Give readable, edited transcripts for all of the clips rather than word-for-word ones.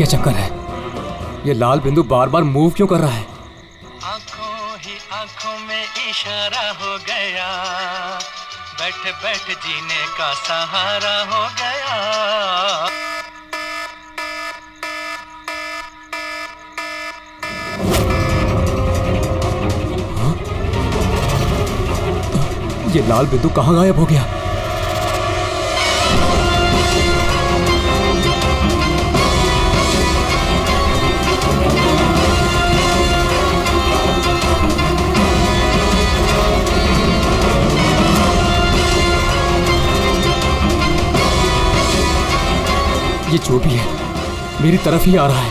क्या चक्कर है? ये लाल बिंदु बार बार मूव क्यों कर रहा है? आंखों ही आंखों में इशारा हो गया, बैठ बैठ जीने का सहारा हो गया। ये लाल बिंदु कहाँ गायब हो गया? ये जो भी है मेरी तरफ ही आ रहा है।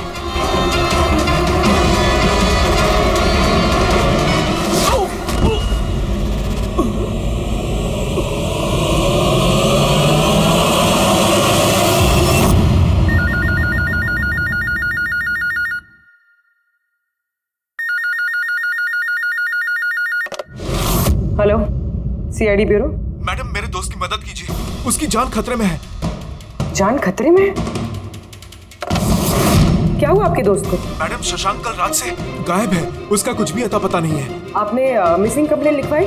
Hello, CID bureau. मैडम, मेरे दोस्त की मदद कीजिए, उसकी जान खतरे में है। जान खतरे में है? क्या हुआ आपके दोस्त को? मैडम, शशांक कल रात से गायब है, उसका कुछ भी अता पता नहीं है। आपने मिसिंग कंप्लेंट लिखवाई?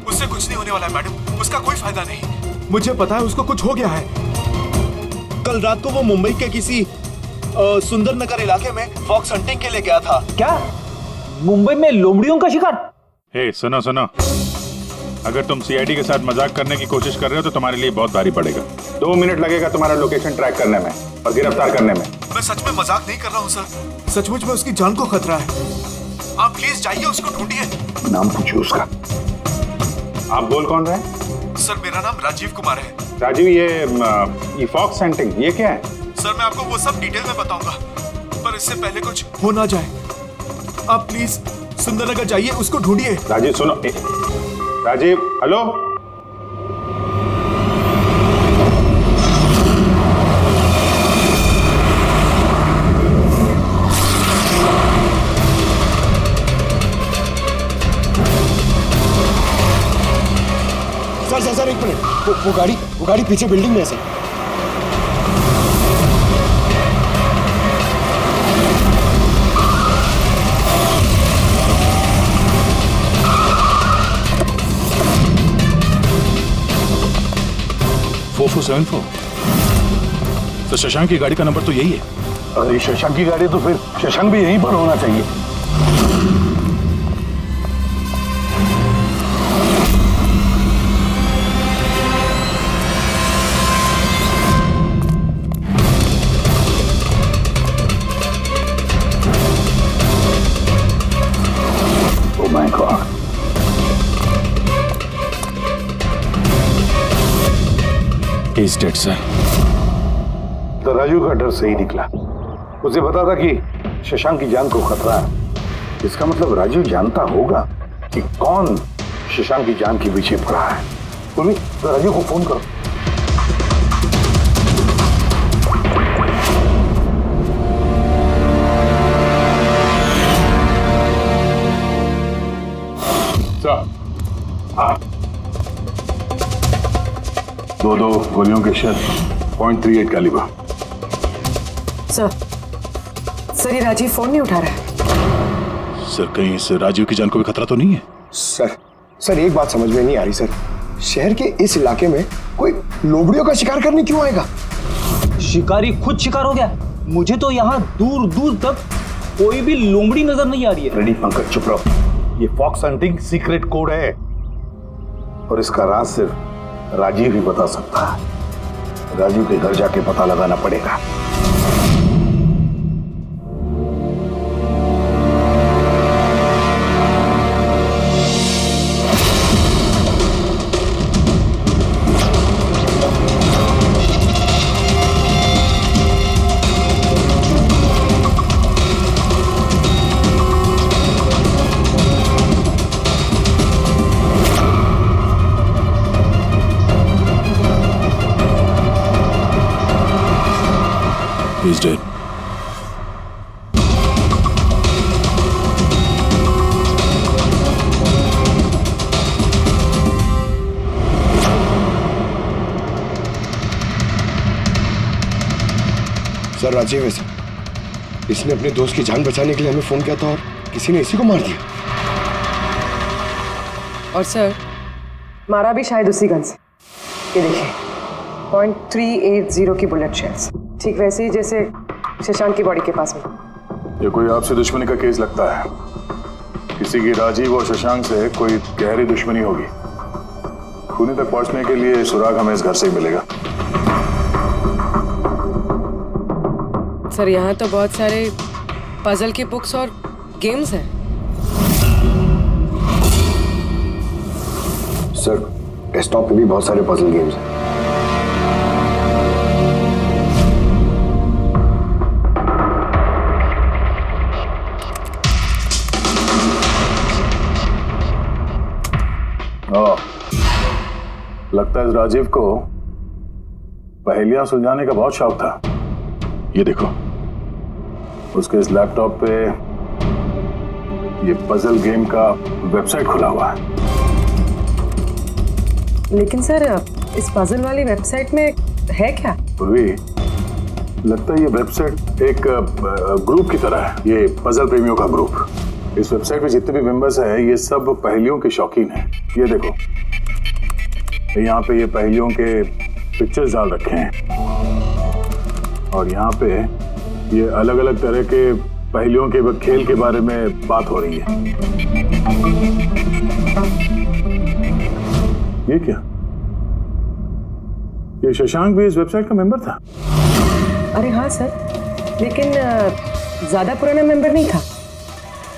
उससे कुछ नहीं होने वाला है मैडम, उसका कोई फायदा नहीं। मुझे पता है उसको कुछ हो गया है। कल रात को वो मुंबई के किसी सुंदर नगर इलाके में फॉक्स हंटिंग के लिए गया था। क्या मुंबई में लोमड़ियों का शिकार? हे सुनो सुनो, अगर तुम सीआईडी के साथ मजाक करने की कोशिश कर रहे हो तो तुम्हारे लिए बहुत भारी पड़ेगा। 2 मिनट लगेगा तुम्हारा लोकेशन ट्रैक करने में और गिरफ्तार करने में। मैं सच में मजाक नहीं कर रहा हूँ सर, सचमुच में उसकी जान को खतरा है। आप प्लीज जाइए, उसको ढूंढिए। नाम पूछिए उसका। आप बोल कौन रहे हैं? सर, मेरा नाम राजीव कुमार है। राजीव, ये फॉक्स हंटिंग ये क्या है? सर, मैं आपको वो सब डिटेल में बताऊंगा, पर इससे पहले कुछ हो ना जाए। आप प्लीज सुंदरनगर जाइए, उसको ढूंढिए। राजीव सुनो, राजीव, हेलो। सर एक मिनट, वो गाड़ी पीछे बिल्डिंग में है सर। तो शशांक की गाड़ी का नंबर तो यही है। अगर ये शशांक की गाड़ी है तो फिर शशांक भी यहीं पर होना चाहिए। Oh my God, he is dead sir. तो राजू का डर सही निकला। उसे पता था कि शशांक की जान को खतरा है। इसका मतलब राजू जानता होगा कि कौन शशांक की जान के पीछे पड़ा है। पूर्वी, तो राजू को फोन करो। दो गोलियों के शेल, .38 कैलिबर। सर, ये राजीव फोन नहीं उठा रहा है। सर, कहीं इस राजीव की जान को भी खतरा तो नहीं है? सर एक बात समझ में नहीं आ रही सर। शहर के इस इलाके में कोई लोमड़ियों का शिकार करने क्यों आएगा? शिकारी खुद शिकार हो गया। मुझे तो यहाँ दूर दूर तक कोई भी लोमड़ी नजर नहीं आ रही है। रेडी पंकज, चुप रहो। ये फॉक्स हंटिंग सीक्रेट कोड है और इसका राज सिर्फ राजीव ही बता सकता है। राजीव के घर जाके पता लगाना पड़ेगा। He's dead. सर राजीव है सर। इसने अपने दोस्त की जान बचाने के लिए हमें फोन किया था और किसी ने इसी को मार दिया। और सर मारा भी शायद उसी गन से। ये देखिए .380 की बुलेट शेल्स, ठीक वैसे ही जैसे शशांक की बॉडी के पास में। ये कोई आपसे दुश्मनी का केस लगता है। किसी की राजीव और शशांक से कोई गहरी दुश्मनी होगी। खूनी तक पहुंचने के लिए सुराग हमें इस घर से ही मिलेगा। सर यहाँ तो बहुत सारे पजल के बुक्स और गेम्स हैं। सर डेस्कटॉप पे भी बहुत सारे पजल गेम्स हैं। लगता है इस राजीव को पहेलियां सुलझाने का बहुत शौक था। ये देखो, उसके इस लैपटॉप पे ये पजल गेम का वेबसाइट खुला हुआ है। लेकिन सर इस पजल वाली वेबसाइट में है क्या? पूर्वी, लगता है ये वेबसाइट एक ग्रुप की तरह है। ये पजल प्रेमियों का ग्रुप। इस वेबसाइट पे जितने भी मेंबर्स हैं ये सब पहेलियों के शौकीन हैं। ये देखो, यहाँ पे ये पहेलियों के पिक्चर्स डाल रखे हैं और यहाँ पे ये अलग अलग तरह के पहेलियों के खेल के बारे में बात हो रही है। ये क्या? ये शशांक भी इस वेबसाइट का मेंबर था? अरे हाँ सर, लेकिन ज्यादा पुराना मेंबर नहीं था।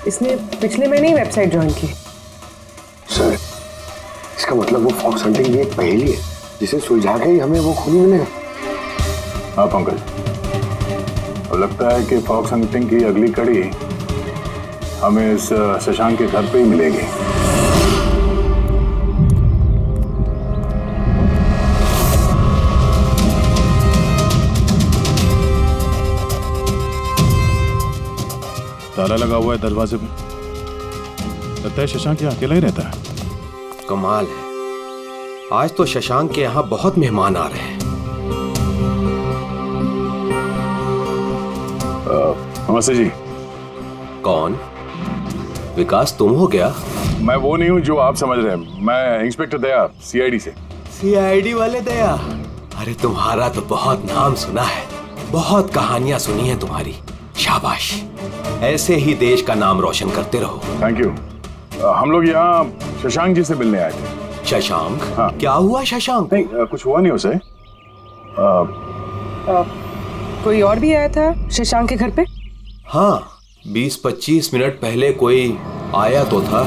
इसने पिछले महीने ही वेबसाइट ज्वाइन की। सर इसका मतलब वो फॉक्स हंटिंग भी एक पहेली है जिसे सुलझा के ही हमें वो खूनी मिलेगा। हाँ पंकज, और लगता है कि फॉक्स हंटिंग की अगली कड़ी हमें इस शशांक के घर पे ही मिलेगी। ताला लगा हुआ है दरवाजे पे। लगता है शशांक यहाँ अकेला ही रहता है। कमाल है, आज तो शशांक के यहाँ बहुत मेहमान आ रहे हैं। नमस्ते जी। कौन? विकास तुम हो क्या? मैं वो नहीं हूँ जो आप समझ रहे हैं। मैं इंस्पेक्टर दया, सीआईडी से। सीआईडी वाले दया? अरे तुम्हारा तो बहुत नाम सुना है, बहुत कहानियां सुनी है तुम्हारी। शाबाश, ऐसे ही देश का नाम रोशन करते रहो। Thank you. हम लोग यहाँ शशांक जी से मिलने आए थे। शशांक? हाँ। क्या हुआ शशांक? नहीं, कुछ हुआ नहीं उसे। कोई और भी आया था शशांक के घर पे? हाँ, 20-25 मिनट पहले कोई आया तो था।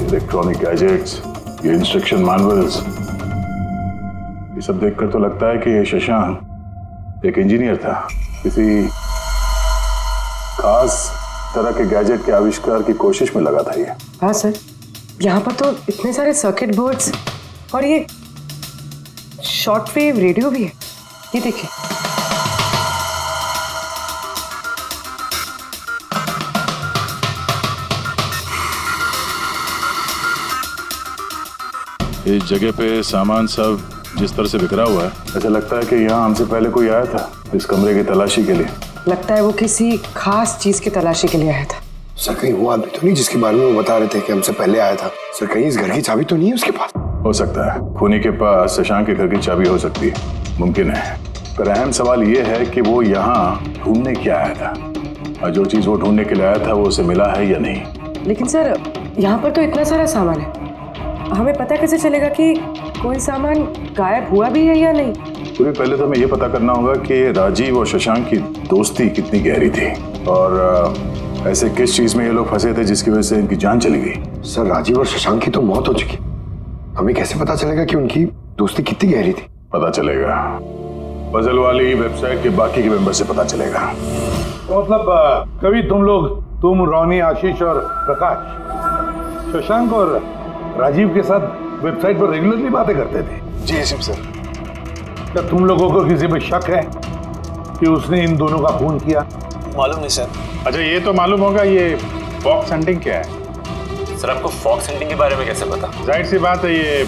इलेक्ट्रॉनिक गैजेट्स, ये इंस्ट्रक्शन मैनुअल्स, ये सब देखकर तो लगता है कि ये शशांक एक इंजीनियर था। किसी खास तरह के गैजेट के आविष्कार की कोशिश में लगा था ये। हाँ सर, यहाँ पर तो इतने सारे सर्किट बोर्ड्स और ये शॉर्ट वेव रेडियो भी है। ये देखिए। इस जगह पे सामान सब जिस तरह से बिखरा हुआ है, ऐसा लगता है कि यहाँ हमसे पहले कोई आया था इस कमरे की तलाशी के लिए। लगता है वो किसी खास चीज की तलाशी के लिए आया था। सर कहीं वो आदमी तो नहीं जिसके बारे में वो बता रहे थे कि हमसे पहले आया था? सर कहीं इस घर की चाबी तो नहीं है उसके पास? हो सकता है खूनी के पास शशांक के घर की चाबी हो सकती है, मुमकिन है। पर अहम सवाल ये है कि वो यहाँ ढूंढने क्या आया था, और जो चीज वो ढूंढने के लिए आया था वो उसे मिला है या नहीं। लेकिन सर यहाँ पर तो इतना सारा सामान है, हमें पता कैसे चलेगा कि कोई सामान गायब हुआ भी है या नहीं? पूरी पहले तो हमें ये पता करना होगा कि राजीव और शशांक की दोस्ती कितनी गहरी थी, और ऐसे किस चीज में ये लोग फंसे थे जिसकी वजह से इनकी जान चली गई। सर राजीव और शशांक की तो मौत हो चुकी, हमें कैसे पता चलेगा कि उनकी दोस्ती कितनी गहरी थी? पता चलेगा। पजल वाली वेबसाइट के बाकी के मेंबर से पता चलेगा। तो मतलब कभी तुम रोनी, आशीष और प्रकाश शशांक और राजीव के साथ वेबसाइट पर रेगुलरली बातें करते थे? जी एसीपी सर। क्या तुम लोगों को किसी पे शक है कि उसने इन दोनों का खून किया? मालूम नहीं सर। अच्छा ये तो मालूम होगा, ये फॉक्स हंटिंग क्या है? सर आपको फॉक्स हंटिंग के बारे में कैसे पता? जाहिर सी बात है, ये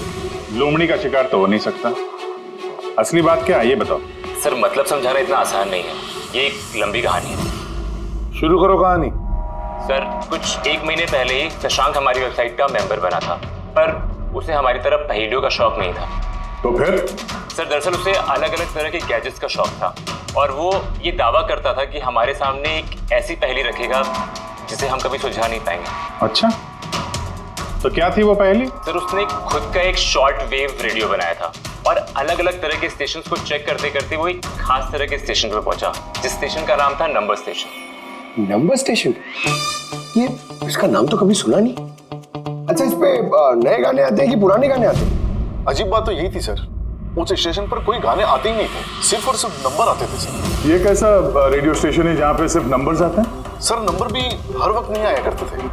लोमड़ी का शिकार तो हो नहीं सकता। असली बात क्या है ये बताओ। सर मतलब समझाना इतना आसान नहीं है, ये एक लंबी कहानी है। शुरू करो कहानी। सर कुछ 1 महीने पहले ही शशांक हमारी वेबसाइट का मेंबर बना था, पर उसे हमारी तरफ पहेलियों का शौक नहीं था। तो फिर? सर दरअसल उसे अलग अलग तरह के गैजेट्स का शौक था और वो ये दावा करता था कि हमारे सामने एक ऐसी पहेली रखेगा जिसे हम कभी सुलझा नहीं पाएंगे। अच्छा, तो क्या थी वो पहेली? सर उसने खुद का एक शॉर्ट वेव रेडियो बनाया था और अलग अलग तरह के स्टेशंस को चेक करते करते वो एक खास तरह के स्टेशन पर पहुंचा, जिस स्टेशन का नाम था नंबर स्टेशन। Number station? ये इसका नाम तो कभी सुना नहीं। अच्छा, इस पे नए गाने आते हैं कि पुराने गाने आते हैं? अजीब बात तो यही थी सर, उस स्टेशन पर कोई गाने आते ही नहीं थे, सिर्फ और सिर्फ नंबर आते थे सर। ये कैसा रेडियो स्टेशन है जहाँ पे सिर्फ नंबर्स आते हैं? सर नंबर भी हर वक्त नहीं आया करते थे,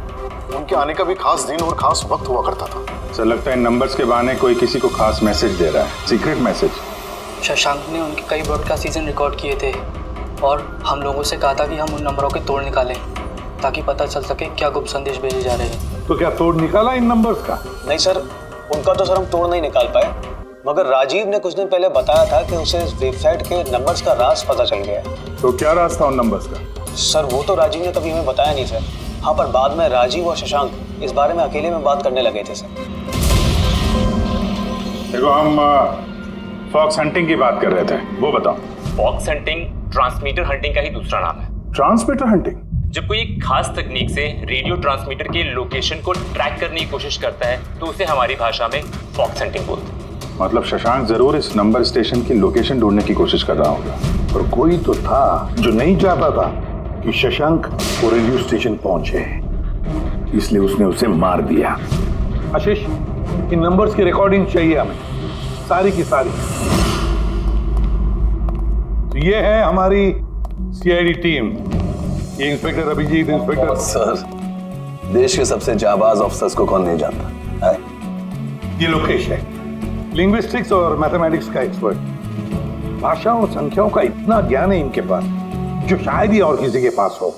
उनके आने का भी खास दिन और खास वक्त हुआ करता था। सर लगता है नंबर्स के बहाने कोई किसी को खास मैसेज दे रहा है, सीक्रेट मैसेज। शशांक ने उनके कई ब्रॉडकास्ट सीजन रिकॉर्ड किए थे और हम लोगों से कहा था कि हम उन नंबरों के तोड़ निकालें ताकि पता चल सके क्या गुप्त संदेश भेजे जा रहे हैं। तो क्या तोड़ निकाला इन नंबर्स का? नहीं सर, उनका तो सर हम तोड़ नहीं निकाल पाए, मगर राजीव ने कुछ दिन पहले बताया था कि उसे इस वेबसाइट के नंबर्स का राज पता चल गया है। तो क्या राज था उन नंबर्स का? सर वो तो राजीव ने कभी हमें बताया नहीं सर। हाँ, पर बाद में राजीव और शशांक इस बारे में अकेले में बात करने लगे थे सर। देखो हम फॉक्स हंटिंग की बात कर रहे थे, वो बताओ। फॉक्स हंटिंग ट्रांसमीटर हंटिंग का ही दूसरा नाम है। Transmitter hunting? जब कोई एक खास तकनीक से रेडियो ट्रांसमीटर के लोकेशन को ट्रैक करने की कोशिश करता है तो उसे हमारी भाषा में फॉक्स हंटिंग बोलते हैं। मतलब शशांक जरूर इस नंबर स्टेशन की लोकेशन ढूंढने की कोशिश कर रहा होगा, और कोई तो था जो नहीं चाहता था कि शशांक को रेडियो स्टेशन पहुंचे, इसलिए उसने उसे मार दिया। आशीष, इन नंबर्स की रिकॉर्डिंग चाहिए हमें, सारी की सारी। तो ये है हमारी सीआईडी टीम। ये इंस्पेक्टर अभिजीत, इंस्पेक्टर सर, देश के सबसे जाबाज ऑफिसर्स को कौन नहीं जानता है? ये लोकेश है, लिंग्विस्टिक्स और मैथमेटिक्स का एक्सपर्ट। भाषा और संख्याओं का इतना ज्ञान है इनके पास जो शायद ही और किसी के पास हो।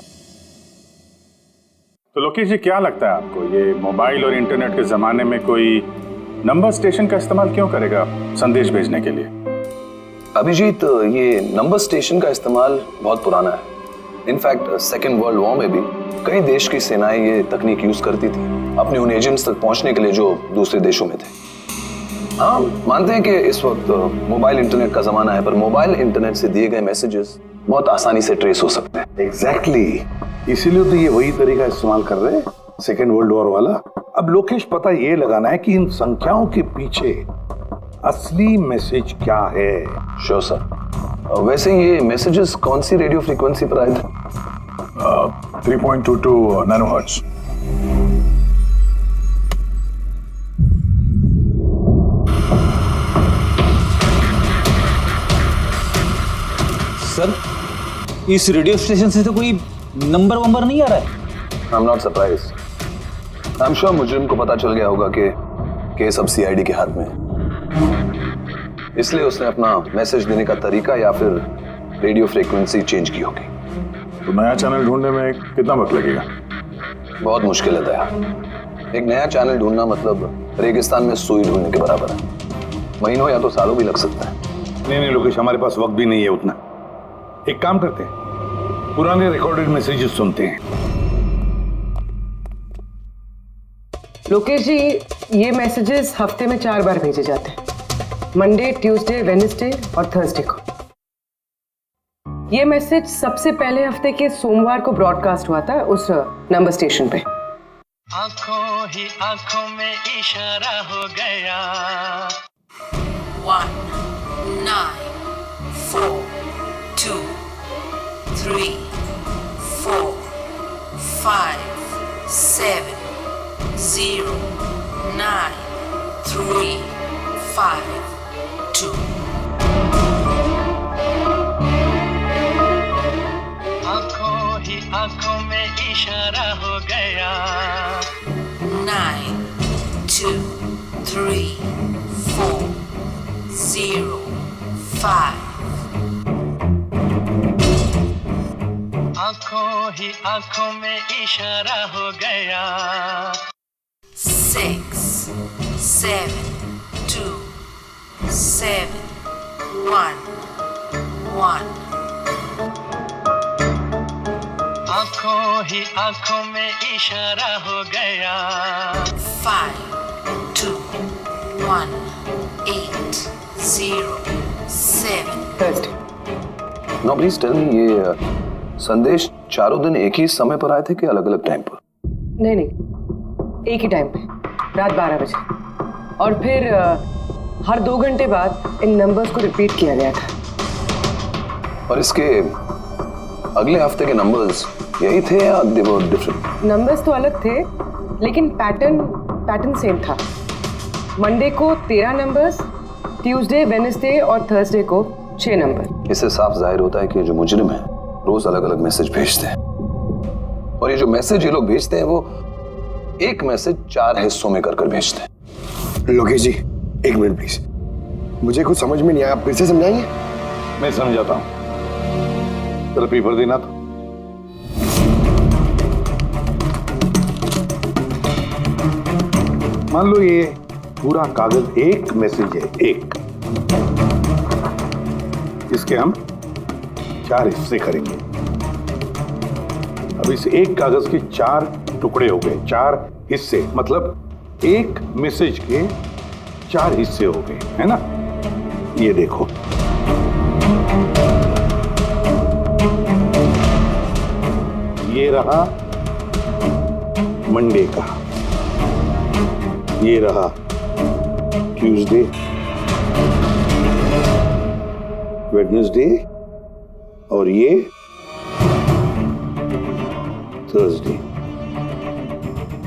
तो लोकेश जी क्या लगता है आपको, ये मोबाइल और इंटरनेट के जमाने में कोई नंबर स्टेशन का इस्तेमाल क्यों करेगा संदेश भेजने के लिए? अभिजीत, ये नंबर स्टेशन का इस्तेमाल बहुत पुराना है। इनफैक्ट सेकेंड वर्ल्ड वॉर में भी कई देश की सेनाएं ये तकनीक यूज करती थी अपने उन एजेंट्स तक पहुंचने के लिए जो दूसरे देशों में थे। हाँ, मानते हैं कि इस वक्त मोबाइल इंटरनेट का जमाना है, पर मोबाइल इंटरनेट से दिए गए मैसेजेस बहुत आसानी से ट्रेस हो सकते हैं। एग्जैक्टली, इसीलिए तो ये वही तरीका इस्तेमाल कर रहे हैं, सेकेंड वर्ल्ड वॉर वाला। अब लोकेश पता ये लगाना है कि इन संख्याओं के पीछे असली मैसेज क्या है। Sure sir. वैसे ये मैसेजेस कौन सी रेडियो फ्रीक्वेंसी पर आए थे? 3.22 नैनोहर्ट्ज। सर, इस रेडियो स्टेशन से तो कोई नंबर वंबर नहीं आ रहा है। I am not surprise. I am sure मुजरिम को पता चल गया होगा कि केस अब सीआईडी के हाथ में है, इसलिए उसने अपना मैसेज देने का तरीका या फिर रेडियो फ्रीक्वेंसी चेंज की होगी। तो नया चैनल ढूंढने में कितना वक्त लगेगा? बहुत मुश्किल है दया। एक नया चैनल ढूंढना मतलब रेगिस्तान में सुई ढूंढने के बराबर है। महीनों या तो सालों भी लग सकता है। नहीं लोकेश, हमारे पास वक्त भी नहीं है उतना। एक काम करते हैं, पुराने रिकॉर्डेड मैसेजेस सुनते हैं। लोकेश जी, ये मैसेजेस हफ्ते में 4 बार भेजे जाते हैं, मंडे, ट्यूसडे, वेडनेसडे और थर्सडे को। ये मैसेज सबसे पहले हफ्ते के सोमवार को ब्रॉडकास्ट हुआ था उस नंबर स्टेशन पे। आंखों ही आंखों में इशारा हो गया। 1 9 4 2 3 4 5 7 0 9 3 5 2 आंखों में इशारा हो गया 9 2 3 4 0 5 आंखों ही आंखों में इशारा हो गया 6 7 2 7 1 1 आंखों ही आंखों में इशारा हो गया 5 2 1 8 0 7 नो प्लीज टेल मी, ये संदेश चारों दिन एक ही समय पर आए थे कि अलग अलग टाइम पर? नहीं, एक ही टाइम पे, रात 12 बजे। और फिर हर 2 घंटे बाद इन नंबर्स को रिपीट किया गया था। और इसके अगले हफ्ते के नंबर्स यही थे या दे वर डिफरेंट? नंबर्स तो अलग थे, लेकिन पैटर्न सेम था। मंडे को 13 नंबर्स, ट्यूसडे, वेडनेसडे और थर्सडे को 6 नंबर। इससे साफ जाहिर होता है कि जो मुजरिम है रोज अलग अलग मैसेज भेजते हैं, और ये जो मैसेज ये लोग भेजते हैं वो एक मैसेज 4 हिस्सों में कर भेजते हैं। लोकेश जी, 1 मिनट प्लीज, मुझे कुछ समझ में नहीं आया, आप फिर से समझाएंगे? मैं समझाता हूं, तेरा पेपर देना था। मान लो ये पूरा कागज एक मैसेज है, एक, इसके हम 4 हिस्से करेंगे। अब इस एक कागज के 4 टुकड़े हो गए, 4 हिस्से, मतलब एक मैसेज के 4 हिस्से हो गए, है ना? ये देखो, ये रहा मंडे का, ये रहा ट्यूसडे, वेडनेसडे और ये थर्सडे।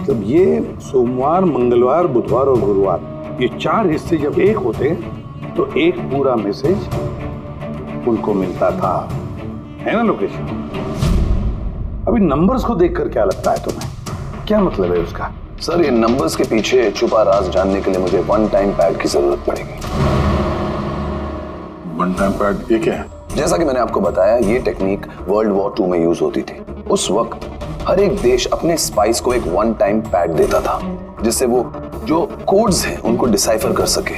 तब ये सोमवार, मंगलवार, बुधवार और गुरुवार, ये 4 हिस्से जब एक होते तो एक पूरा मैसेज उनको मिलता था, है ना लोकेश? अभी नंबर्स को देखकर क्या लगता है तुम्हें, क्या मतलब है उसका? सर, ये नंबर्स के पीछे छुपा राज जानने के लिए मुझे वन टाइम पैड की जरूरत पड़ेगी। वन टाइम पैड ये क्या है? जैसा कि मैंने आपको बताया, ये टेक्निक वर्ल्ड वॉर 2 में यूज होती थी। उस वक्त हर एक देश अपने स्पाइस को एक वन टाइम पैड देता था, जिससे वो जो कोड्स हैं उनको डिसाइफर कर सके,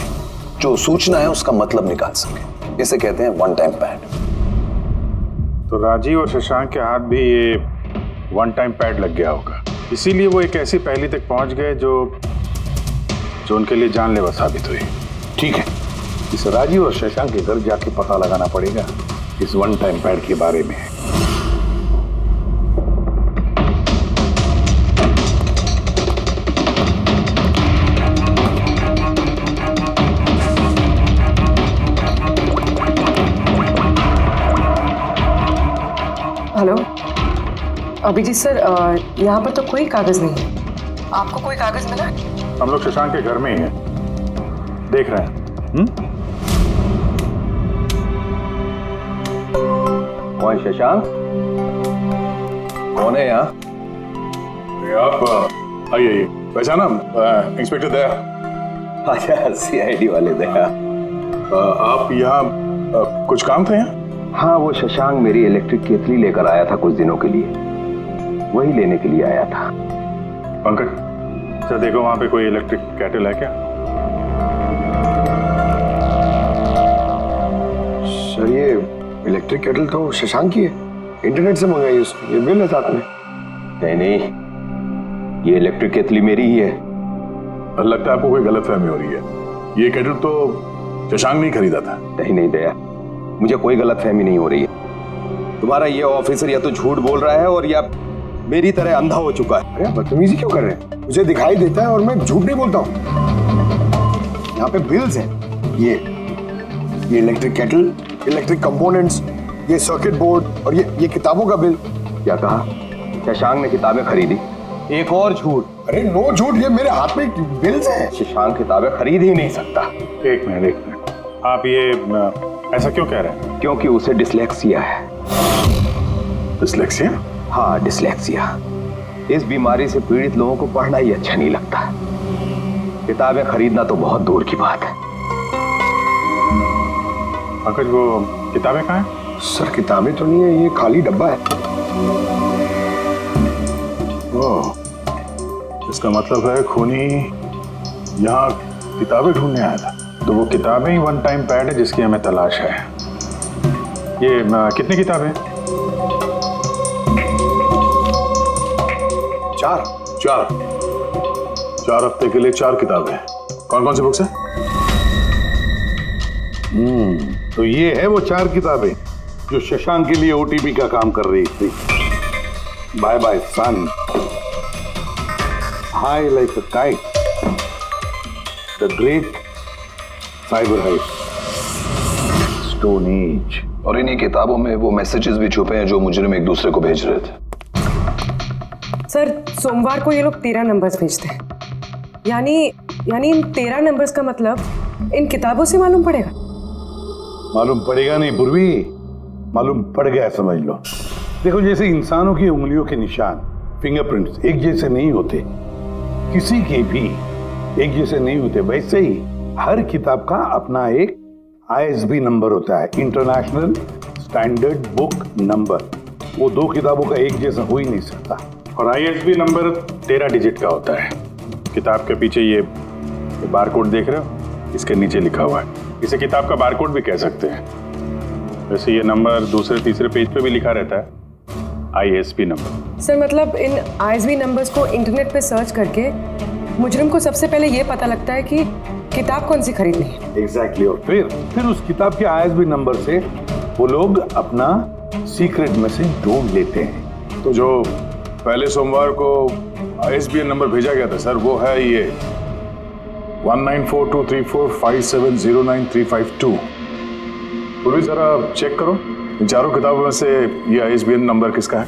जो सूचना है उसका मतलब निकाल सके। इसे कहते हैं वन टाइम पैड। तो राजीव और शशांक के हाथ भी ये वन टाइम पैड लग गया होगा, इसीलिए वो एक ऐसी पहेली तक पहुंच गए जो उनके लिए जानलेवा साबित हुई। ठीक है, इस राजीव और शशांक के घर जाके पता लगाना पड़ेगा इस वन टाइम पैड के बारे में। हेलो अभिजीत सर, यहाँ पर तो कोई कागज नहीं है। आपको कोई कागज मिला? हम लोग शशांक के घर में ही हैं, देख रहे हैं। कौन शशांक? कौन है यहाँ? आप आइए, पहचाना? इंस्पेक्टर दया। अच्छा, सीआईडी वाले दया। आप यहाँ कुछ काम था यहाँ? हाँ, वो शशांक मेरी इलेक्ट्रिक केतली लेकर आया था कुछ दिनों के लिए, वही लेने के लिए आया था। पंकज, सर देखो वहां पे कोई इलेक्ट्रिक केटल है क्या? सर, ये इलेक्ट्रिक केटल तो शशांक की है, इंटरनेट से मंगाई उसने, ये बिल है साथ में। नहीं, ये इलेक्ट्रिक केतली मेरी ही है। लगता है आपको कोई गलतफहमी हो रही है, ये केटल तो शशांक ने खरीदा था। नहीं दया, मुझे कोई गलतफहमी नहीं हो रही है। तुम्हारा ये ऑफिसर या तो झूठ बोल रहा है और या मेरी तरह अंधा हो चुका है। अरे बदतमीजी क्यों कर रहे हैं? मुझे दिखाई देता है और मैं झूठ नहीं बोलता हूँ। यहाँ पे बिल्स हैं, ये इलेक्ट्रिक केटल, इलेक्ट्रिक कंपोनेंट्स, ये सर्किट बोर्ड और ये किताबों का बिल। क्या कहा? शशांक ने किताबें खरीदी? एक और झूठ। अरे नो झूठ, ये मेरे हाथ में बिल्स हैं। शशांक किताबें खरीद ही नहीं सकता। एक मिनट, आप ये ऐसा क्यों कह रहे हैं? क्योंकि उसे डिसलेक्सिया है। डिसलेक्सिया? हाँ, डिसलेक्सिया। इस बीमारी से पीड़ित लोगों को पढ़ना ही अच्छा नहीं लगता। किताबें खरीदना तो बहुत दूर की बात है। पंकज, वो किताबें कहाँ हैं? सर किताबें तो नहीं है, ये खाली डब्बा है। ओह, इसका मतलब है खूनी यहाँ किताबें ढूंढने आया था। तो वो किताबें ही वन टाइम पैड है जिसकी हमें तलाश है। ये कितनी किताबें? 4 हफ्ते के लिए 4 किताबें। कौन कौन सी बुक्स हैं? तो ये है वो 4 किताबें जो शशांक के लिए ओटीपी का काम कर रही थी। Bye Bye Sun, High Like a Kite, The Great Cyber Heist, Stone Age. और इन्हीं किताबों में वो मैसेजेस भी छुपे हैं जो मुजरिम एक दूसरे को भेज रहे थे। सर सोमवार को ये लोग 13 नंबर्स भेजते हैं। यानी इन 13 नंबर्स का मतलब इन किताबों से मालूम पड़ेगा? मालूम पड़ेगा नहीं पूर्वी, मालूम पड़ गया समझ लो। देखो, जैसे इंसानों की उंगलियों के निशान, फिंगरप्रिंट्स एक जैसे नहीं होते, किसी के भी एक जैसे नहीं होते, वैसे ही हर किताब का अपना एक ISB नंबर होता है, इंटरनेशनल स्टैंडर्ड बुक नंबर। वो 2 किताबों का एक जैसा हो ही नहीं सकता। और ISB नंबर 13 डिजिट का होता है। किताब के पीछे ये बारकोड देख रहे हो, इसके नीचे लिखा हुआ है। इसे किताब का बारकोड भी कह सकते हैं। वैसे ये नंबर दूसरे तीसरे पेज पे भी लिखा रहता है, ISB नंबर। सर मतलब इन ISB नंबर्स को इंटरनेट पे सर्च करके मुजरिम को सबसे पहले ये पता लगता है कि किताब कौन सी खरीदनी है। एग्जैक्टली। और फिर उस किताब के ISB नंबर से वो लोग अपना सीक्रेट मैसेज ढूंढ लेते हैं। तो जो पहले सोमवार को ISBN नंबर भेजा गया था सर, वो है ये 19423457099352। पूर्वी जरा चेक करो, इन 4 किताबों में से ये ISBN नंबर किसका है?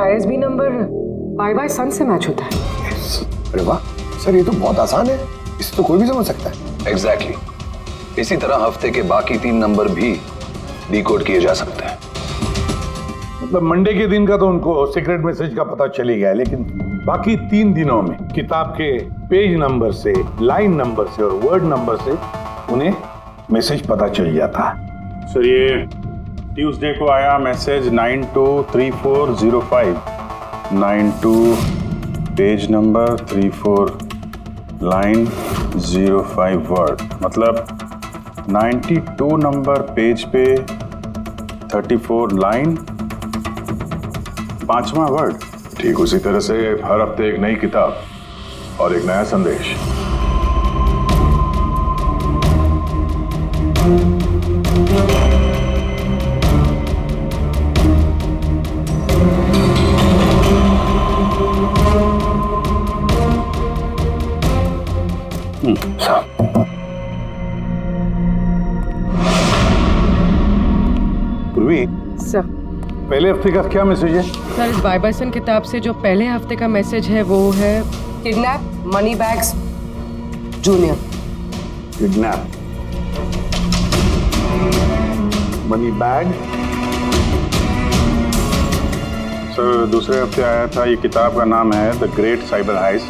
ISB नंबर बाय सन से मैच होता है। अरे वाह सर, ये तो बहुत आसान है, इसे तो कोई भी समझ सकता है। एग्जैक्टली। इसी तरह हफ्ते के बाकी 3 नंबर भी डिकोड किए जा सकते हैं। मतलब मंडे के दिन का तो उनको सीक्रेट मैसेज का पता चल ही गया, लेकिन बाकी 3 दिनों में किताब के पेज नंबर से, लाइन नंबर से और वर्ड नंबर से उन्हें मैसेज पता चल जाता। सर ये ट्यूसडे को आया message 923405, 92 page number 34 line 05 word, मतलब 92 नंबर पेज पे 34 लाइन 5वां वर्ड। ठीक उसी तरह से हर हफ्ते एक नई किताब और एक नया संदेश। सर पहले हफ्ते का क्या मैसेज है? सर इस बाय सन किताब से जो पहले हफ्ते का मैसेज है वो है kidnap money bags junior. Kidnap money bag. Sir दूसरे हफ्ते आया था, ये किताब का नाम है द ग्रेट साइबर हाइस्ट।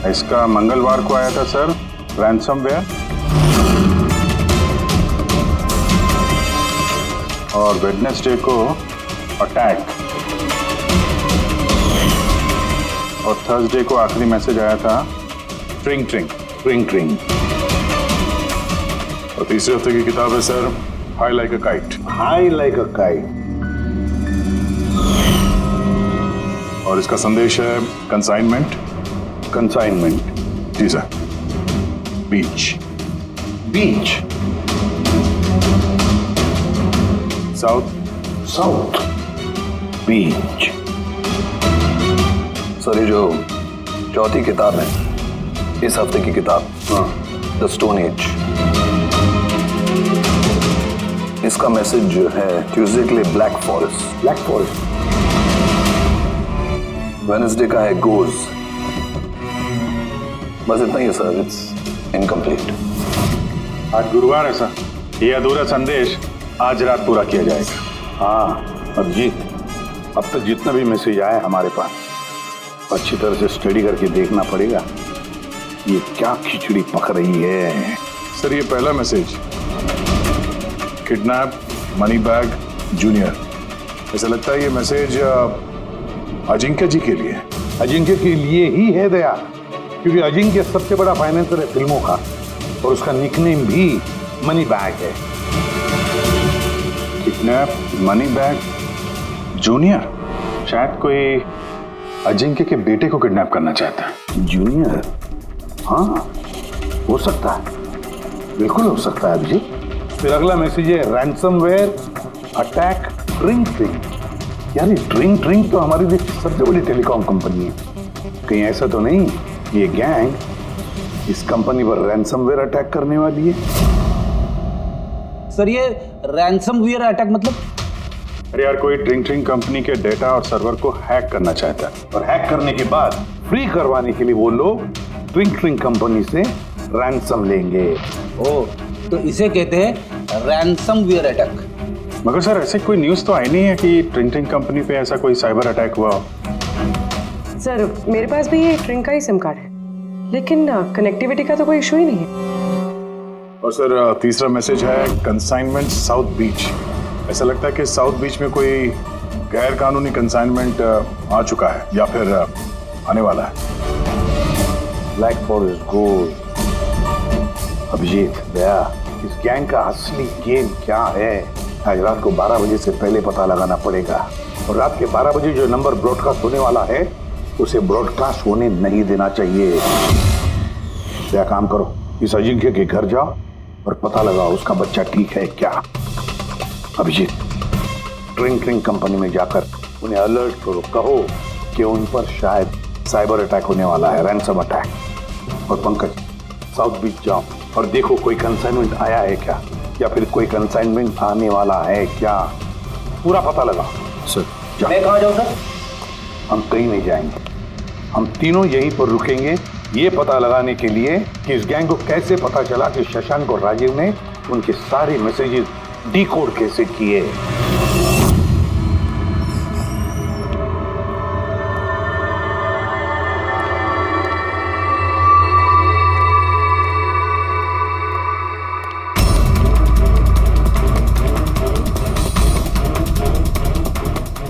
इसका मंगलवार को आया था सर, रैंसमवेयर। और वेडनेसडे को अटैक। और थर्सडे को आखिरी मैसेज आया था ट्रिंग ट्रिंग ट्रिंग ट्रिंग। और तीसरे हफ्ते की किताब है sir high Like a kite. High Like a Kite. और इसका संदेश है कंसाइनमेंट। कंसाइनमेंट जी सर। बीच। बीच। South Beach. सर ये जो चौथी किताब है, इस हफ्ते की किताब, द स्टोन एज। इसका मैसेज है ट्यूसडे के लिए black forest. Black forest. Wednesday का है गोज। बस इतना ही है सर, इट्स इनकम्प्लीट। आज गुरुवार है सर, ये अधूरा संदेश आज रात पूरा किया जाएगा। हाँ अभिजीत, अब तक जितना भी मैसेज आया हमारे पास अच्छी तरह से स्टडी करके देखना पड़ेगा ये क्या खिचड़ी पक रही है। सर ये पहला message, kidnap money bag junior. ऐसा लगता है ये मैसेज अजिंक्य जी के लिए। अजिंक्य के लिए ही है दया, क्योंकि अजिंक्य सबसे बड़ा फाइनेंसर है फिल्मों का और उसका निकनेम भी मनी बैग है। किडनैप मनी बैग जूनियर, शायद कोई अजिंक्य के बेटे को किडनैप करना चाहता है। जूनियर? हाँ हो सकता है, बिल्कुल हो सकता है अभिजीत। फिर अगला मैसेज है रैंसमवेयर अटैक ट्रिंग ट्रिंग। यार ये ट्रिंग तो हमारी देश की सबसे बड़ी टेलीकॉम कंपनी है, कहीं ऐसा तो नहीं ये गैंग इस कंपनी पर रैंसमवेयर अटैक करने वाली है? सर ये रैंसमवेयर अटैक मतलब? अरे यार कोई ट्रिंग कंपनी के डेटा और सर्वर को हैक करना चाहता है और हैक करने के बाद फ्री करवाने के लिए वो लोग ट्रिंग कंपनी से रैंसम लेंगे। ओ तो इसे कहते हैं रैंसमवेयर अटैक। मगर सर ऐसे कोई न्यूज़ तो आई नहीं है कि ट्रिंग कंपनी पे ऐसा कोई साइबर अटैक हुआ हो। सर मेरे पास भी ये ट्रिंग का ही सिम कार्ड है, लेकिन कनेक्टिविटी का तो कोई इशू ही नहीं है। और सर तीसरा मैसेज है कंसाइनमेंट साउथ बीच। ऐसा लगता है कि साउथ बीच में कोई गैर कानूनी कंसाइनमेंट आ चुका है या फिर आने वाला है। Black forest gold. Abhijeet Daya, इस गैंग का असली गेम क्या है आज रात को 12 बजे से पहले पता लगाना पड़ेगा। और रात के 12 बजे जो नंबर ब्रॉडकास्ट होने वाला है उसे ब्रॉडकास्ट होने नहीं देना चाहिए। क्या काम करो, इस अजिंक्य के घर जाओ और पता लगाओ उसका बच्चा ठीक है क्या। अभिजीत ट्रिंग कंपनी में जाकर उन्हें अलर्ट करो, कहो कि उन पर शायद साइबर अटैक होने वाला है, रैंसम अटैक। और पंकज साउथ बीच जाओ और देखो कोई कंसाइनमेंट आया है क्या या फिर कोई कंसाइनमेंट आने वाला है क्या, पूरा पता लगाओ। सर मैं कहाँ जाऊँ सर? हम कहीं नहीं जाएंगे, हम तीनों यहीं पर रुकेंगे ये पता लगाने के लिए कि इस गैंग को कैसे पता चला कि शशांक और राजीव ने उनके सारे मैसेजेस डिकोड कैसे किए।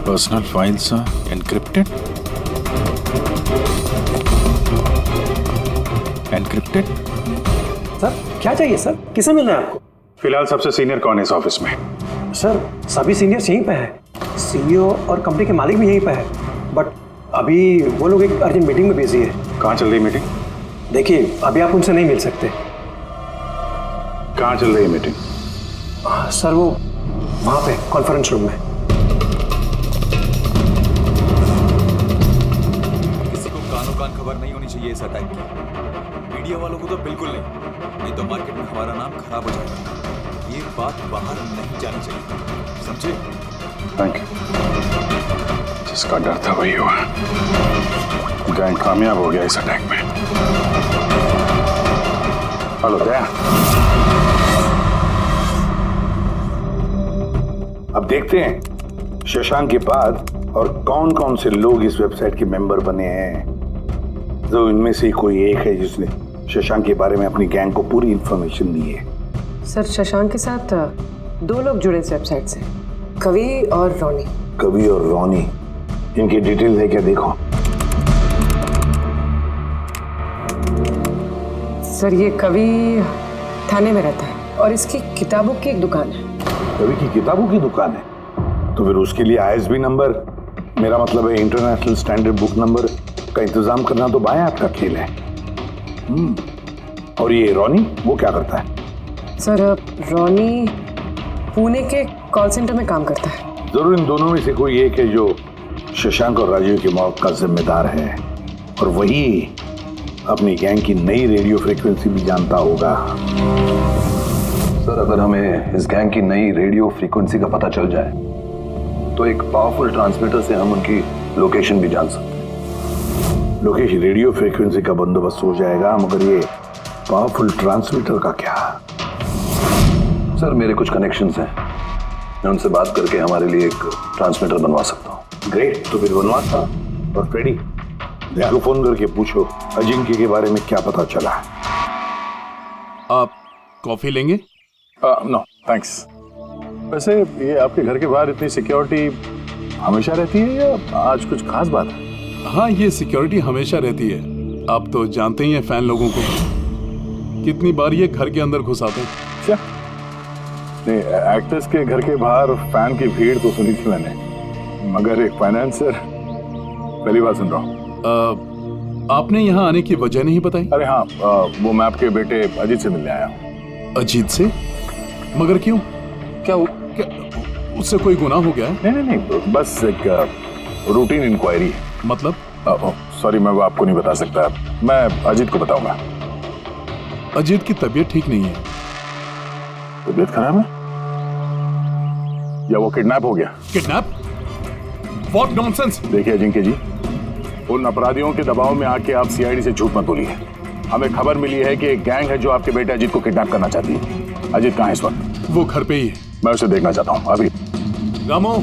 Personal files encrypted. सर क्या चाहिए सर, किसे मिलना है आपको? फिलहाल सबसे सीनियर कौन है इस ऑफिस में? सर सभी सीनियर्स यहीं पे हैं, सीईओ और कंपनी के मालिक भी यहीं पे है, बट अभी वो लोग एक अर्जेंट मीटिंग में बिजी है। कहाँ चल रही मीटिंग? देखिए अभी आप उनसे नहीं मिल सकते। कहाँ चल रही है मीटिंग? सर वो वहाँ पे कॉन्फ्रेंस रूम में। किसी को कानो कान खबर नहीं होनी चाहिए इस अटैक की, मीडिया वालों को तो बिल्कुल नहीं तो मार्केट में हमारा नाम खराब हो जाएगा। ये बात बाहर नहीं जानी चाहिए, समझे? Thank you. जिसका डर था वही हुआ, गैंग कामयाब हो गया इस अटैक में। हेलो दया, अब देखते हैं शशांक के बाद और कौन कौन से लोग इस वेबसाइट के मेंबर बने हैं। तो इनमें से कोई एक है जिसने शशांक के बारे में अपनी गैंग को पूरी इंफॉर्मेशन दी है। सर शशांक के साथ 2 लोग जुड़े इस वेबसाइट से, कवि और रोनी। कवि और रोनी, इनकी डिटेल है क्या? देखो सर ये कवि थाने में रहता है और इसकी किताबों की एक दुकान है। कवि की किताबों की दुकान है तो फिर उसके लिए ISB नंबर, मेरा मतलब है इंटरनेशनल स्टैंडर्ड बुक नंबर का इंतजाम करना तो बाएं हाथ का खेल है। और ये रोनी वो क्या करता है? सर रोनी पुणे के कॉल सेंटर में काम करता है। जरूर इन दोनों में से कोई एक है जो शशांक और राजीव की मौत का जिम्मेदार है और वही अपनी गैंग की नई रेडियो फ्रीक्वेंसी भी जानता होगा। सर, अगर हमें इस गैंग की नई रेडियो फ्रीक्वेंसी का पता चल जाए तो एक पावरफुल ट्रांसमीटर से हम उनकी लोकेशन भी जान सकते हैं। लोकेशन रेडियो फ्रीक्वेंसी का बंदोबस्त हो जाएगा, मगर ये पावरफुल ट्रांसमीटर का क्या? सर, मेरे कुछ कनेक्शंस हैं, मैं उनसे बात करके हमारे लिए एक ट्रांसमीटर बनवा सकता हूँ। ग्रेट, तो फिर बनवाता। और फ्रेडी, दया को फोन करके पूछो अजिंक्य के बारे में क्या पता चला। आप कॉफी लेंगे? No thanks. वैसे ये आपके घर के बाहर इतनी सिक्योरिटी हमेशा रहती है या आज कुछ खास बात है? हाँ, ये सिक्योरिटी हमेशा रहती है। आप तो जानते ही हैं फैन लोगों को, कितनी बार ये घर के अंदर घुस आते हैं। क्या? नहीं, एक्टर्स के घर के बाहर फैन की भीड़ तो सुनी थी मैंने, मगर एक फाइनेंसर पहली बार सुन रहा हूँ। आपने यहाँ आने की वजह नहीं बताई? अरे हाँ, वो मैं आपके बेटे अजीत से मिलने आया हूँ। अजीत से? मगर क्यों? क्या उससे कोई गुनाह हो गया है? नहीं, बस एक रूटीन इंक्वायरी है। मतलब? सॉरी, मैं वो आपको नहीं बता सकता, मैं अजीत को बताऊंगा। अजीत की तबीयत ठीक नहीं है। तबीयत खराब है या वो किडनैप हो गया? किडनैप? What nonsense! देखिए अजिंक्य जी, उन अपराधियों के दबाव में आके आप सीआईडी से झूठ मत बोलिए। हमें खबर मिली है कि एक गैंग है जो आपके बेटे अजीत को किडनैप करना चाहती है। अजीत कहाँ है इस वक्त? वो घर पे ही है। मैं उसे देखना चाहता हूँ अभी। रामो,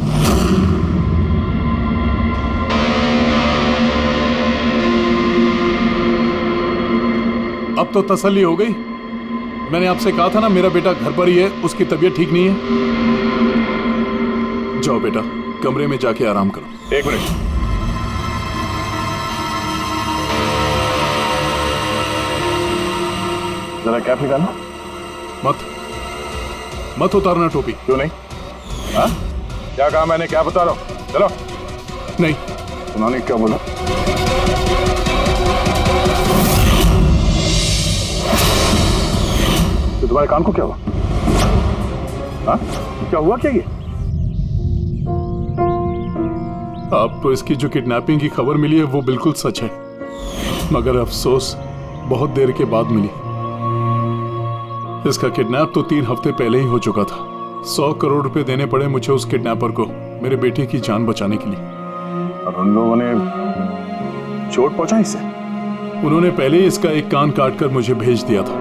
अब तो तसल्ली हो गई। मैंने आपसे कहा था ना, मेरा बेटा घर पर ही है, उसकी तबीयत ठीक नहीं है। जाओ बेटा, कमरे में जाके आराम करो। एक मिनट। जरा कैप निकालना। मत उतारना टोपी। क्यों नहीं? हाँ? क्या कहा मैंने? क्या बता रहा हूँ? चलो। नहीं। उन्होंने क्या बोला? तो तुम्हारे कान को क्या हुआ? हाँ? क्या हुआ क्या ये? आपको इसकी जो किडनैपिंग की खबर मिली है वो बिल्कुल सच है, मगर अफसोस बहुत देर के बाद मिली। इसका किडनैप तो 3 हफ्ते पहले ही हो चुका था। 100 करोड़ रुपए देने पड़े मुझे उस किडनैपर को, मेरे बेटे की जान बचाने के लिए। और उन लोगों ने चोट पहुंचाई इसे? उन्होंने पहले ही इसका एक कान काट कर मुझे भेज दिया था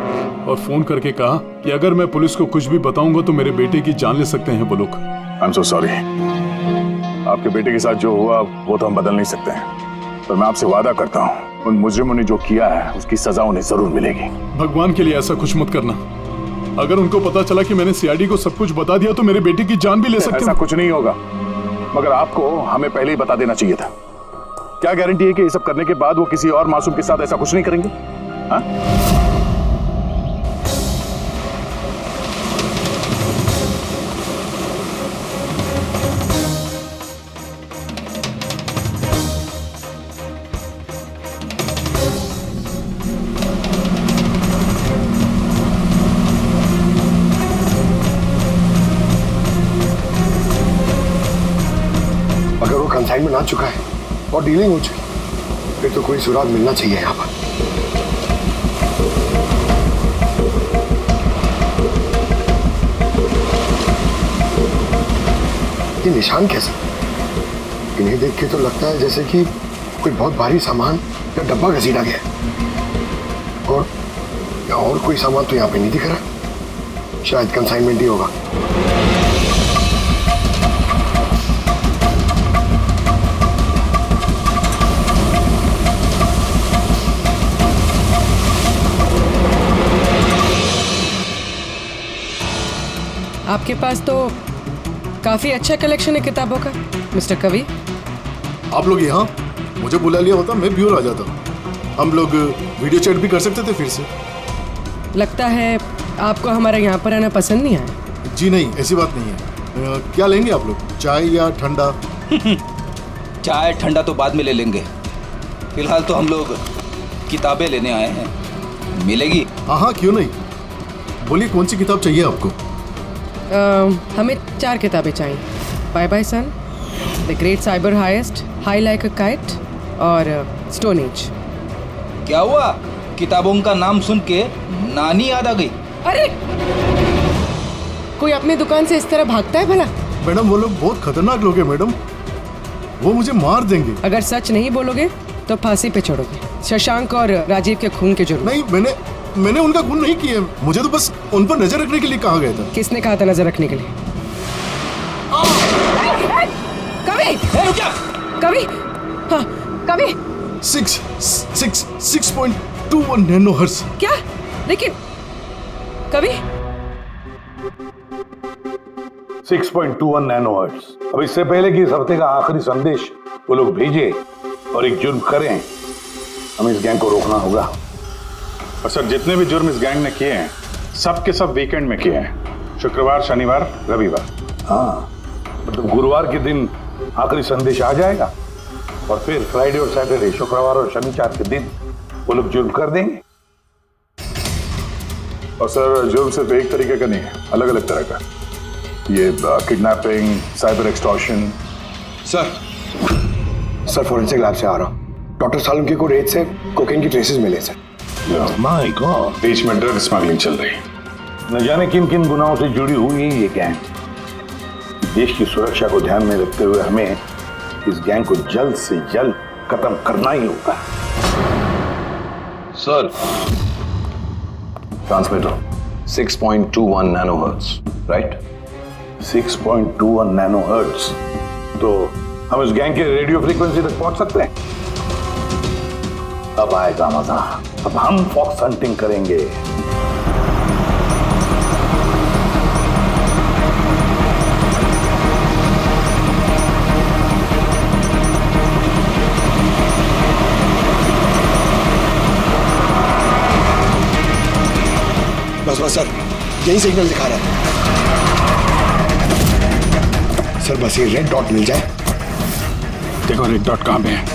और फोन करके कहा कि अगर मैं पुलिस को कुछ भी बताऊंगा तो मेरे बेटे की जान ले सकते हैं वो लोग। I am so sorry. आपके बेटे के साथ जो हुआ वो तो हम बदल नहीं सकते हैं, पर मैं आपसे वादा करता हूँ उन मुजरिमों ने जो किया है उसकी सजा उन्हें जरूर मिलेगी। भगवान के लिए ऐसा कुछ मत करना। अगर उनको पता चला कि मैंने सीआईडी को सब कुछ बता दिया तो मेरे बेटे की जान भी ले सकते हैं। ऐसा कुछ नहीं होगा, मगर आपको हमें पहले ही बता देना चाहिए था। क्या गारंटी है कि ये सब करने के बाद वो किसी और मासूम के साथ ऐसा कुछ नहीं करेंगे? हाँ? अगर वो कंसाइनमेंट आ चुका है और डीलिंग हो चुकी, फिर तो कोई सुराग मिलना चाहिए यहाँ पर। ये निशान कैसे? इन्हें देख के तो लगता है जैसे कि कोई बहुत भारी सामान या डब्बा घसीटा गया है। और कोई सामान तो यहाँ पे नहीं दिख रहा। शायद कंसाइनमेंट ही होगा। आपके पास तो काफी अच्छा कलेक्शन है किताबों का मिस्टर कवि। आप लोग यहाँ मुझे बुला लिया होता मैं ब्यूर आ जाता। हम लोग वीडियो चैट भी कर सकते थे फिर से। लगता है आपको हमारे यहाँ पर आना पसंद नहीं आया। जी नहीं, ऐसी बात नहीं है। क्या लेंगे आप लोग, चाय या ठंडा? चाय ठंडा तो बाद में ले लेंगे, फिलहाल तो हम लोग किताबें लेने आए हैं। मिलेगी? हाँ, क्यों नहीं। बोलिए कौन सी किताब चाहिए आपको? हमें 4 किताबें चाहिए। Bye Bye Sun, The Great Cyber Heist, High Like a Kite और स्टोन एज। क्या हुआ? किताबों का नाम सुन के नानी याद आ गई? अरे कोई अपने दुकान से इस तरह भागता है भला? मैडम वो लोग बहुत खतरनाक लोग हैं मैडम, वो मुझे मार देंगे। अगर सच नहीं बोलोगे तो फांसी पे चढ़ोगे, शशांक और राजीव के खून के जुर्म। नहीं, मैंने उनका खून नहीं किया, मुझे तो बस उन पर नजर रखने के लिए कहा गया था। किसने कहा था नजर रखने के लिए? कवि! कवि! हाँ, कवि! 6.21 नैनोहर्ट्ज। क्या? लेकिन कवि 6.21 नैनोहर्ट्ज। अब इससे पहले कि इस हफ्ते का आखिरी संदेश वो लोग भेजे और एक जुर्म करें, हमें इस गैंग को रोकना होगा। और सर, जितने भी जुर्म इस गैंग ने किए हैं सब के सब वीकेंड में किए हैं, शुक्रवार, शनिवार, रविवार। हाँ, मतलब गुरुवार के दिन आखिरी संदेश आ जाएगा और फिर फ्राइडे और सैटरडे, शुक्रवार और शनिवार के दिन वो लोग जुर्म कर देंगे। और सर, जुर्म सिर्फ एक तरीके का नहीं है, अलग अलग तरह का। ये kidnapping, cyber extortion. Sir forensic lab से आ रहा हूँ। डॉक्टर सालुंके को रेत से कोकेन की ट्रेसेस मिले सर। माय गॉड, बीच में ड्रग स्मगलिंग चल रही। न जाने किन किन गुनाहों से जुड़ी हुई है ये गैंग। देश की सुरक्षा को ध्यान में रखते हुए हमें इस गैंग को जल्द से जल्द खत्म करना ही होगा। Sir, transmitter 6.21 nanohertz, right? 6.21 nanohertz. तो हम इस गैंग के रेडियो फ्रीक्वेंसी तक पहुंच सकते हैं। अब आएगा मजा, अब हम फॉक्स हंटिंग करेंगे। बस सर, यही सिग्नल दिखा रहा है सर। बस ये रेड डॉट मिल जाए। देखो रेड डॉट कहां पे है।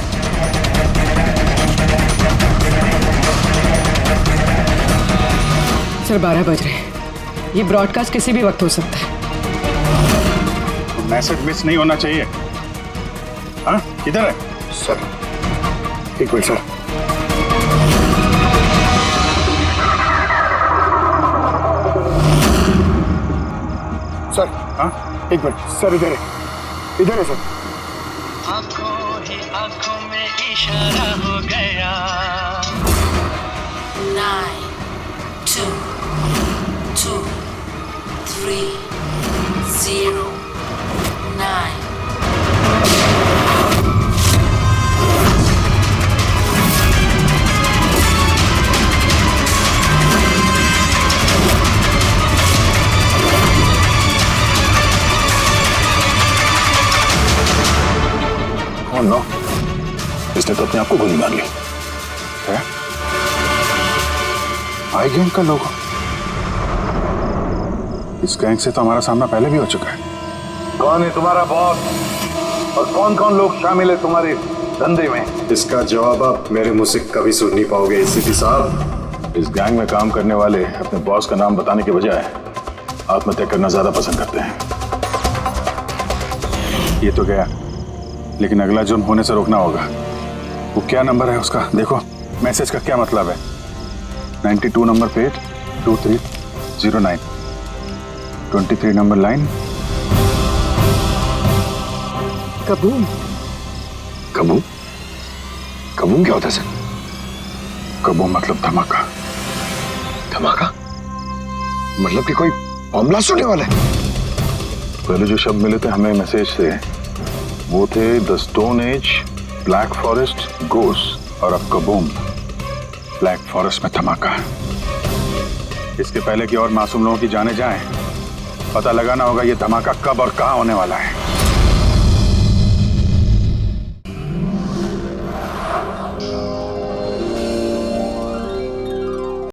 सर 12 बज रहे हैं, ये ब्रॉडकास्ट किसी भी वक्त हो सकता है। मैसेज मिस नहीं होना चाहिए। हाँ, किधर है सर? एक मिनट सर। सर हाँ, एक मिनट सर, इधर है सर। आंखों ही आंखों में इशारा हो गया। 9, 2, 2, 3, 0, 9. Oh no, इसने तो अपने आप को गोली मार ली। क्या? आई गैंग का लोगो? इस गैंग से तो हमारा सामना पहले भी हो चुका है। कौन है तुम्हारा बॉस और कौन कौन लोग शामिल है तुम्हारे धंधे में? इसका जवाब आप मेरे मुंह से कभी सुन नहीं पाओगे एसीपी साहब। इस गैंग में काम करने वाले अपने बॉस का नाम बताने के बजाय आत्महत्या करना ज्यादा पसंद करते हैं। ये तो गया, लेकिन अगला जुर्म होने से रोकना होगा। वो क्या नंबर है उसका देखो, मैसेज का क्या मतलब है? 92 number plate 2309, 23 number line. Kaboom. Kaboom? Kaboom क्या होता है सर? कबूम मतलब धमाका। धमाका मतलब कि कोई बम ब्लास्ट होने वाला है? पहले जो शब्द मिले थे हमें मैसेज से वो थे the stone age, black forest, ghost और अब कबूम। ब्लैक फॉरेस्ट में धमाका। इसके पहले कि और मासूम लोगों की जाने जाएं, पता लगाना होगा ये धमाका कब और कहां होने वाला है।